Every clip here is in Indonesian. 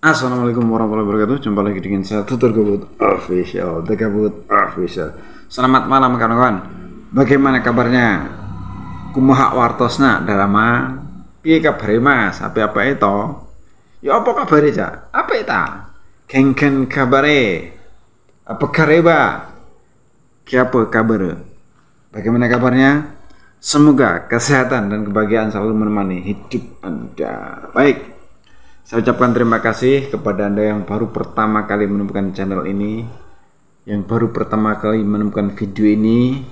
Assalamualaikum warahmatullahi wabarakatuh. Jumpa lagi dengan saya Tutur Gabut Official, The Gabut Official. Selamat malam kawan-kawan. Bagaimana kabarnya? Kumaha wartosna dalama? Piye kabare Mas? Apa itu? Ya apa kabare Cak? Apa itu? Geng-geng kabare? Apa kareba? Kiapa kabar? Bagaimana kabarnya? Semoga kesehatan dan kebahagiaan selalu menemani hidup Anda. Baik. Saya ucapkan terima kasih kepada Anda yang baru pertama kali menemukan channel ini, yang baru pertama kali menemukan video ini,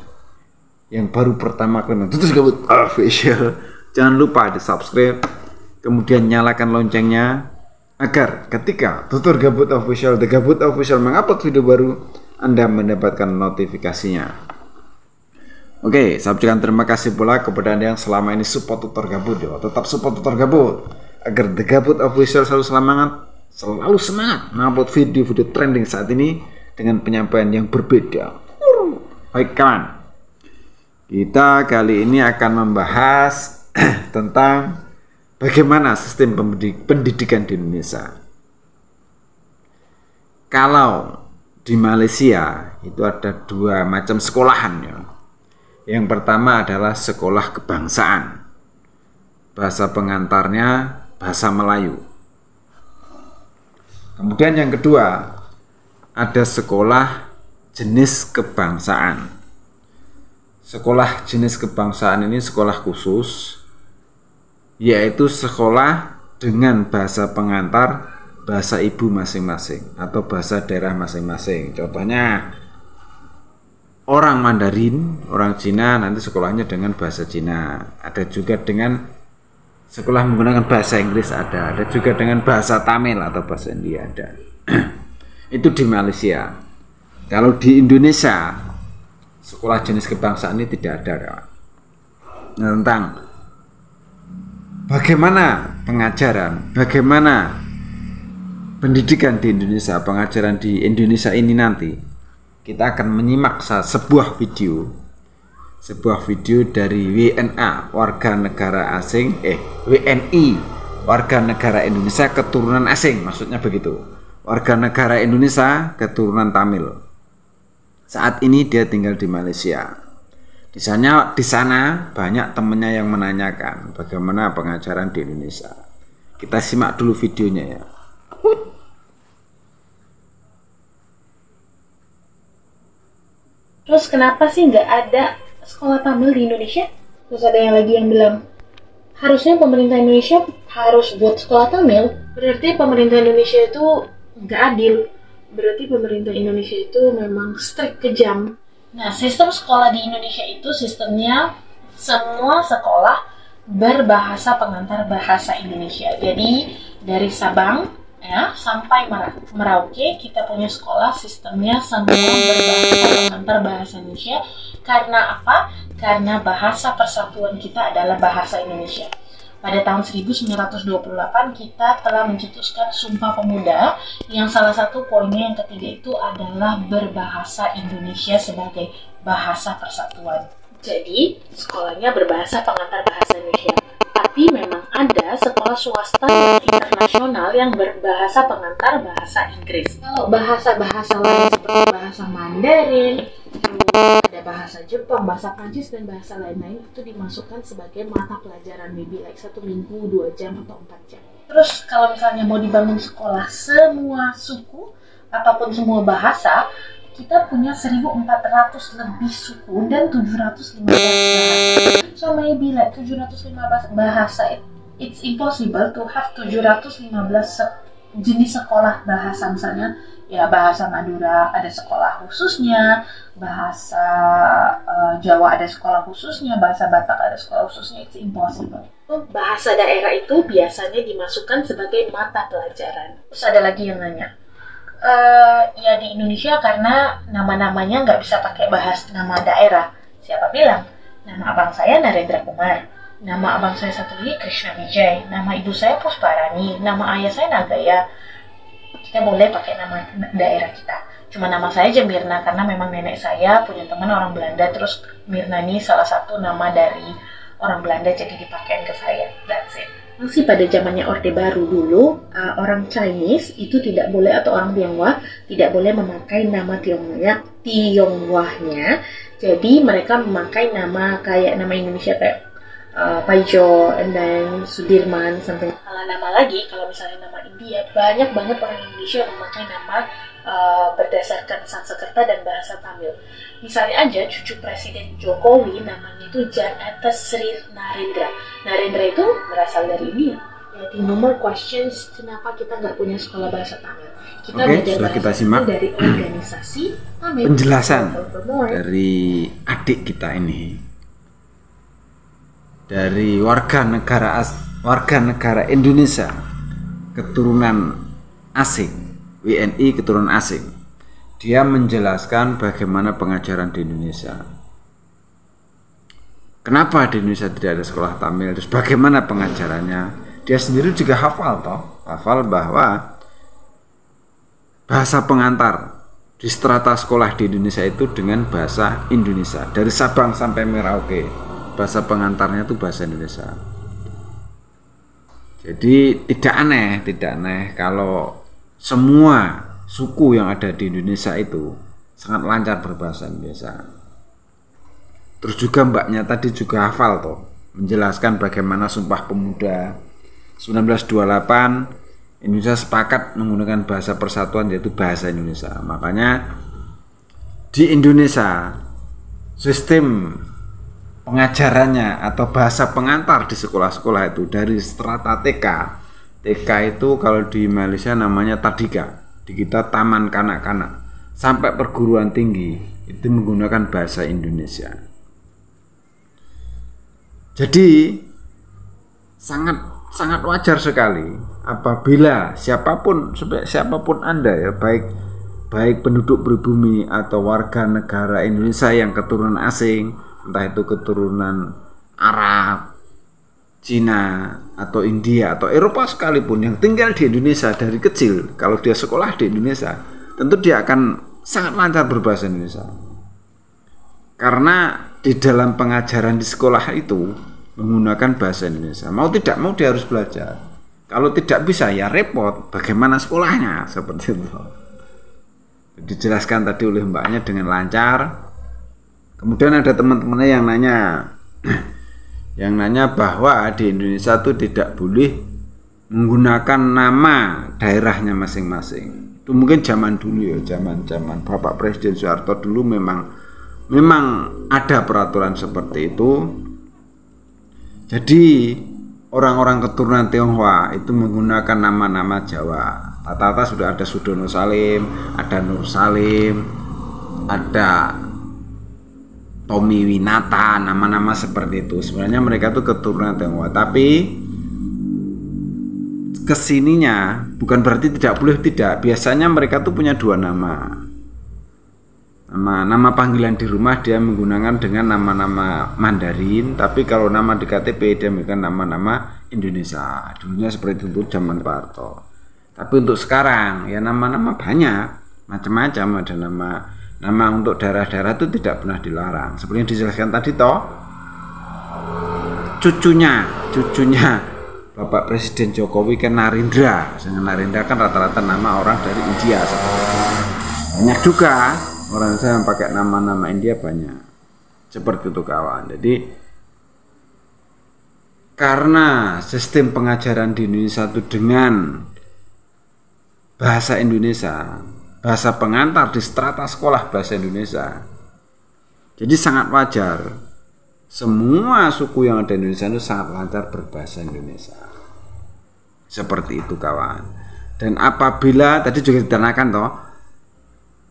yang baru pertama kali menemukan Tutur Gabut Official. Jangan lupa di subscribe, kemudian nyalakan loncengnya, agar ketika Tutur Gabut Official, The Gabut Official mengupload video baru, Anda mendapatkan notifikasinya. Oke, saya ucapkan terima kasih pula kepada Anda yang selama ini support Tutur Gabut. Tetap support Tutur Gabut, agar The Gabut Official selalu semangat mengupload video-video trending saat ini dengan penyampaian yang berbeda. Baik kawan, kita kali ini akan membahas tentang bagaimana sistem pendidikan di Indonesia. Kalau di Malaysia itu ada dua macam sekolahan ya. Yang pertama adalah sekolah kebangsaan, bahasa pengantarnya bahasa Melayu. Kemudian yang kedua, ada sekolah jenis kebangsaan. Sekolah jenis kebangsaan ini sekolah khusus, yaitu sekolah dengan bahasa pengantar bahasa ibu masing-masing atau bahasa daerah masing-masing. Contohnya orang Mandarin, orang Cina nanti sekolahnya dengan bahasa Cina. Ada juga dengan sekolah menggunakan bahasa Inggris, ada juga dengan bahasa Tamil atau bahasa India ada. Itu di Malaysia. Kalau di Indonesia, sekolah jenis kebangsaan ini tidak ada kawan. Nah, tentang bagaimana pengajaran, bagaimana pendidikan di Indonesia, pengajaran di Indonesia ini nanti, kita akan menyimak sebuah video dari WNA, warga negara asing, WNI, warga negara Indonesia keturunan asing, maksudnya begitu, warga negara Indonesia keturunan Tamil. Saat ini dia tinggal di Malaysia. Di sana banyak temennya yang menanyakan bagaimana pengajaran di Indonesia. Kita simak dulu videonya ya. Terus kenapa sih nggak ada sekolah Tamil di Indonesia? Terus ada yang lagi yang bilang, harusnya pemerintah Indonesia harus buat sekolah Tamil. Berarti pemerintah Indonesia itu nggak adil. Berarti pemerintah Indonesia itu memang strict, kejam. Nah, sistem sekolah di Indonesia itu sistemnya semua sekolah berbahasa pengantar bahasa Indonesia. Jadi dari Sabang ya sampai Merauke kita punya sekolah sistemnya semua berbahasa pengantar bahasa Indonesia. Karena apa? Karena bahasa persatuan kita adalah bahasa Indonesia. Pada tahun 1928 kita telah mencetuskan Sumpah Pemuda yang salah satu poinnya yang ketiga itu adalah berbahasa Indonesia sebagai bahasa persatuan. Jadi sekolahnya berbahasa pengantar bahasa Indonesia. Tapi memang ada sekolah swasta dan internasional yang berbahasa pengantar bahasa Inggris. Kalau bahasa-bahasa lain seperti bahasa Mandarin, ada bahasa Jepang, bahasa Prancis, dan bahasa lain-lain itu dimasukkan sebagai mata pelajaran maybe like 1 minggu, 2 jam, atau 4 jam. Terus kalau misalnya mau dibangun sekolah semua suku ataupun semua bahasa, kita punya 1.400 lebih suku dan 715 bahasa. So maybe like 715 bahasa, it's impossible to have 715 jenis sekolah bahasa. Misalnya ya bahasa Madura ada sekolah khususnya, bahasa Jawa ada sekolah khususnya, bahasa Batak ada sekolah khususnya. It's impossible. Bahasa daerah itu biasanya dimasukkan sebagai mata pelajaran. Terus ada lagi yang nanya, ya di Indonesia karena nama-namanya nggak bisa pakai bahas nama daerah. Siapa bilang? Nama abang saya Narendra Kumar, nama abang saya satu lagi Krishna Wijay, nama ibu saya Pusparani, nama ayah saya Nagaya. Kita boleh pakai nama daerah kita. Cuma nama saya aja Mirna karena memang nenek saya punya teman orang Belanda, terus Mirna ini salah satu nama dari orang Belanda jadi dipakai ke saya. That's it. masih pada zamannya Orde Baru dulu, orang Chinese itu tidak boleh, atau orang Tionghoa tidak boleh memakai nama Tionghoanya. Jadi mereka memakai nama kayak nama Indonesia kayak Paijo, and then Sudirman, something. Kalau nama lagi, kalau misalnya nama India, banyak banget orang Indonesia yang memakai nama berdasarkan Sanskerta dan bahasa Tamil. Misalnya aja cucu Presiden Jokowi namanya itu Janata Sri Narendra. Narendra itu berasal dari India. Jadi no more questions kenapa kita nggak punya sekolah bahasa Tamil. Kita sudah kita simak dari organisasi Tamil. Penjelasan dari adik kita ini, dari warga negara Indonesia keturunan asing, WNI keturunan asing. Dia menjelaskan bagaimana pengajaran di Indonesia. Kenapa di Indonesia tidak ada sekolah Tamil, terus bagaimana pengajarannya. Dia sendiri juga hafal bahwa bahasa pengantar di strata sekolah di Indonesia itu dengan bahasa Indonesia. Dari Sabang sampai Merauke, bahasa pengantarnya itu bahasa Indonesia. Jadi tidak aneh kalau semua suku yang ada di Indonesia itu sangat lancar berbahasa Indonesia. Terus juga mbaknya tadi juga hafal menjelaskan bagaimana Sumpah Pemuda 1928 Indonesia sepakat menggunakan bahasa persatuan, yaitu bahasa Indonesia. Makanya di Indonesia sistem pengajarannya atau bahasa pengantar di sekolah-sekolah itu dari strata TK itu kalau di Malaysia namanya Tadika, di kita taman kanak-kanak, sampai perguruan tinggi itu menggunakan bahasa Indonesia. Jadi sangat wajar sekali apabila siapapun Anda ya, baik penduduk pribumi atau warga negara Indonesia yang keturunan asing, entah itu keturunan Arab, Cina, atau India, atau Eropa sekalipun, yang tinggal di Indonesia dari kecil, kalau dia sekolah di Indonesia, tentu dia akan sangat lancar berbahasa Indonesia. Karena di dalam pengajaran di sekolah itu menggunakan bahasa Indonesia. Mau tidak mau dia harus belajar. Kalau tidak bisa ya repot, bagaimana sekolahnya, seperti itu. Dijelaskan tadi oleh mbaknya dengan lancar. Kemudian ada teman-temannya yang nanya bahwa di Indonesia itu tidak boleh menggunakan nama daerahnya masing-masing. Itu mungkin zaman dulu ya, zaman Bapak Presiden Soeharto dulu memang ada peraturan seperti itu. Jadi orang-orang keturunan Tionghoa itu menggunakan nama-nama Jawa. Rata-rata sudah ada Sudono Salim, ada Nur Salim, ada Tommy Winata, nama-nama seperti itu. Sebenarnya mereka tuh keturunan Tionghoa, tapi kesininya bukan berarti tidak boleh, tidak. Biasanya mereka tuh punya dua nama. Nama panggilan di rumah dia menggunakan dengan nama-nama Mandarin, tapi kalau nama di KTP dia menggunakan nama-nama Indonesia. Dulunya seperti itu zaman Pak Harto. Tapi untuk sekarang ya nama-nama banyak, macam-macam. Ada nama untuk daerah-daerah itu tidak pernah dilarang. Seperti yang dijelaskan tadi cucunya Bapak Presiden Jokowi kan Narendra. Narendra kan rata-rata nama orang dari India. Banyak juga orang saya yang pakai nama-nama India, banyak. Seperti itu kawan. Jadi karena sistem pengajaran di Indonesia itu dengan bahasa Indonesia, bahasa pengantar di strata sekolah bahasa Indonesia, jadi sangat wajar semua suku yang ada di Indonesia itu sangat lancar berbahasa Indonesia. Seperti itu kawan. Dan apabila tadi juga ditanyakan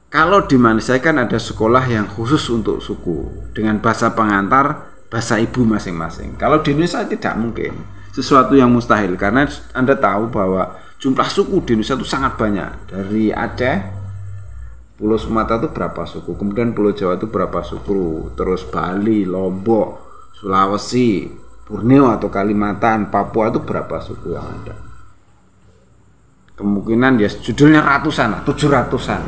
kalau di Malaysia kan ada sekolah yang khusus untuk suku dengan bahasa pengantar bahasa ibu masing-masing. Kalau di Indonesia tidak mungkin, sesuatu yang mustahil, karena Anda tahu bahwa jumlah suku di Indonesia itu sangat banyak. Dari Aceh, Pulau Sumatera itu berapa suku, kemudian Pulau Jawa itu berapa suku, terus Bali, Lombok, Sulawesi, Borneo atau Kalimantan, Papua itu berapa suku yang ada. Kemungkinan ya judulnya ratusan, 700-an.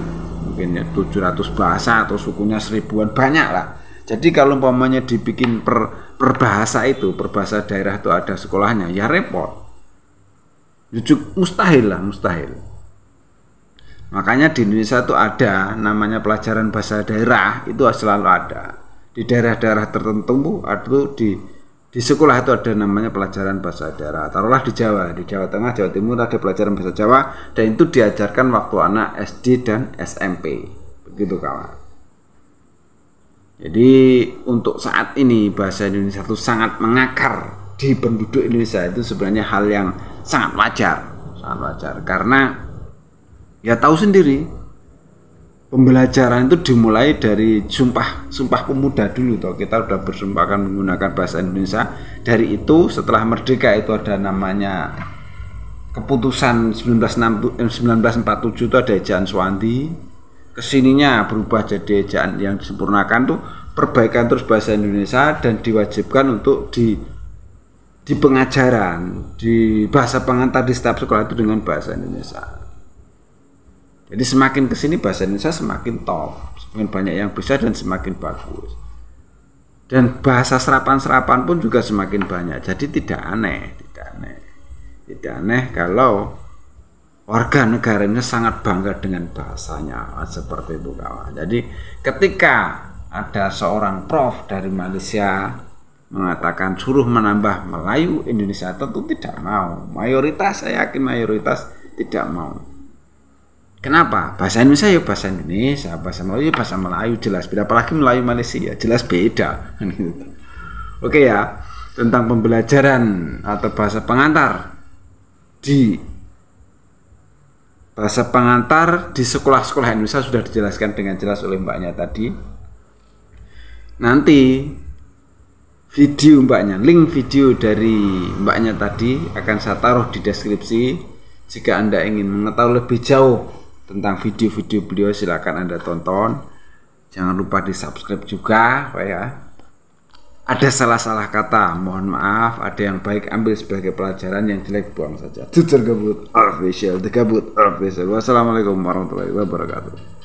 Mungkin ya 700 bahasa atau sukunya 1000-an, banyak lah. Jadi kalau umpamanya dibikin per bahasa itu, per bahasa daerah itu ada sekolahnya, ya repot. Mustahil lah, mustahil. Makanya di Indonesia itu ada namanya pelajaran bahasa daerah, itu selalu ada. Di daerah-daerah tertentu di sekolah itu ada namanya pelajaran bahasa daerah. Taruhlah di Jawa Tengah, Jawa Timur ada pelajaran bahasa Jawa, dan itu diajarkan waktu anak SD dan SMP. Begitu kawan. Jadi untuk saat ini bahasa Indonesia itu sangat mengakar di penduduk Indonesia, itu sebenarnya hal yang sangat wajar karena ya tahu sendiri pembelajaran itu dimulai dari sumpah pemuda dulu toh. Kita sudah bersumpah akan menggunakan bahasa Indonesia. Dari itu setelah merdeka itu ada namanya keputusan 1947 itu ada ejaan Suwanti. Kesininya berubah jadi ejaan yang disempurnakan tuh perbaikan terus bahasa Indonesia dan diwajibkan untuk di pengajaran, di bahasa pengantar di setiap sekolah itu dengan bahasa Indonesia. Jadi semakin kesini bahasa Indonesia semakin top, semakin banyak yang bisa dan semakin bagus. Dan bahasa serapan pun juga semakin banyak. Jadi tidak aneh kalau warga negara ini sangat bangga dengan bahasanya, seperti itu kawan. Jadi ketika ada seorang prof dari Malaysia mengatakan suruh menambah Melayu Indonesia, tentu tidak mau. Mayoritas, saya yakin mayoritas tidak mau. Kenapa? Bahasa Indonesia ya bahasa Indonesia, bahasa Melayu ya bahasa Melayu, jelas beda. Apalagi Melayu Malaysia, jelas beda. Oke ya, tentang pembelajaran atau bahasa pengantar di sekolah-sekolah Indonesia sudah dijelaskan dengan jelas oleh mbaknya tadi. Nanti video mbaknya, link video dari mbaknya tadi akan saya taruh di deskripsi. Jika Anda ingin mengetahui lebih jauh tentang video-video beliau, silakan Anda tonton. Jangan lupa di subscribe juga, Pak ya. Ada salah-salah kata, mohon maaf. Ada yang baik ambil sebagai pelajaran, yang jelek buang saja. Tutur Gabut Official, The Gabut Official. Wassalamualaikum warahmatullahi wabarakatuh.